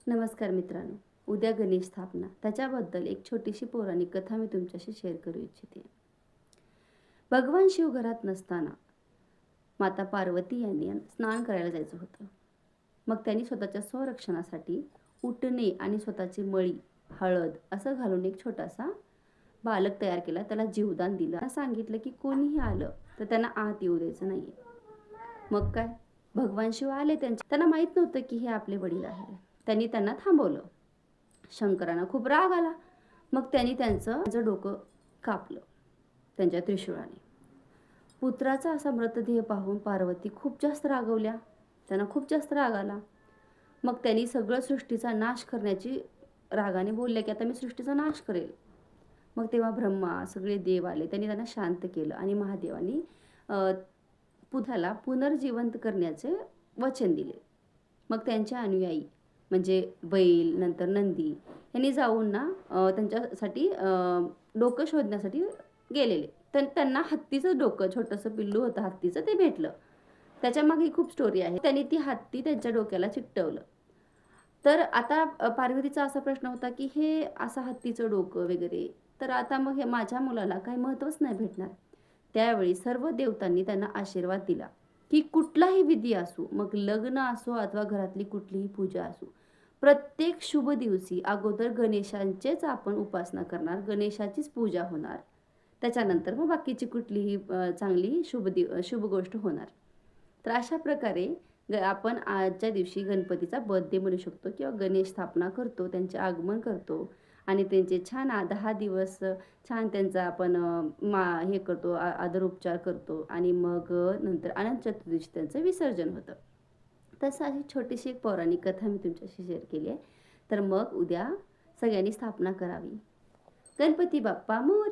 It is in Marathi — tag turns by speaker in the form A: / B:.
A: नमस्कार मित्रांनो. उद्या गणेश स्थापना त्याच्याबद्दल एक छोटीशी पौराणिक कथा मी तुमच्याशी शेअर करू इच्छिते. भगवान शिव घरात नसताना माता पार्वती यांनी स्नान करायला जायचं होतं. मग त्यांनी स्वतःच्या संरक्षणासाठी उटणे आणि स्वतःची मळी, हळद असं घालून एक छोटासा बालक तयार केला. त्याला जीवदान दिलं. त्यांना सांगितलं की कोणीही आलं तर त्यांना आत येऊ द्यायचं नाहीये. मग काय, भगवान शिव आले. त्यांना माहित नव्हतं की हे आपले वडील आहेत. त्यांनी त्यांना थांबवलं. शंकरांना खूप राग आला. मग त्यांनी त्यांचं डोकं कापलं त्यांच्या त्रिशूळाने. पुत्राचा असा मृतदेह पाहून पार्वती खूप जास्त रागवल्या. त्यांना खूप जास्त राग आला. मग त्यांनी सगळं सृष्टीचा नाश करण्याची रागाने बोलले की आता मी सृष्टीचा नाश करेल. मग तेव्हा ब्रह्मा सगळे देव आले. त्यांनी त्यांना शांत केलं आणि महादेवांनी पुत्राला पुनर्जिवंत करण्याचे वचन दिले. मग त्यांच्या अनुयायी म्हणजे बैल नंतर नंदी यांनी जाऊन ना त्यांच्यासाठी डोकं शोधण्यासाठी गेलेले. त्यांना हत्तीचं डोकं, छोटंसं पिल्लू होतं हत्तीचं, ते भेटलं. त्याच्यामागे खूप स्टोरी आहे. त्यांनी ती हत्ती त्यांच्या डोक्याला चिकटवलं. तर आता पार्वतीचा असा प्रश्न होता की हे असं हत्तीचं डोकं वगैरे, तर आता मग हे माझ्या मुलाला काही महत्त्वच नाही भेटणार. त्यावेळी सर्व देवतांनी त्यांना आशीर्वाद दिला की कुठलाही विधी असो, मग लग्न असो अथवा घरातली कुठलीही पूजा असो, प्रत्येक शुभ दिवशी अगोदर गणेशांचेच आपण उपासना करणार, गणेशाचीच पूजा होणार. त्याच्यानंतर मग बाकीची कुठलीही चांगली शुभ गोष्ट होणार. तर अशा प्रकारे आपण आजच्या दिवशी गणपतीचा बर्थडे म्हणू शकतो किंवा गणेश स्थापना करतो, त्यांचे आगमन करतो आणि त्यांचे छान 10 दिवस छान त्यांचा आपण हे करतो, आदर उपचार करतो आणि मग नंतर अनंत चतुर्दशी त्यांचं विसर्जन होतं. तसं अशी छोटीशी एक पौराणिक कथा मी तुमच्याशी शेअर केली आहे. तर मग उद्या सगळ्यांनी स्थापना करावी. गणपती बाप्पा मोरया.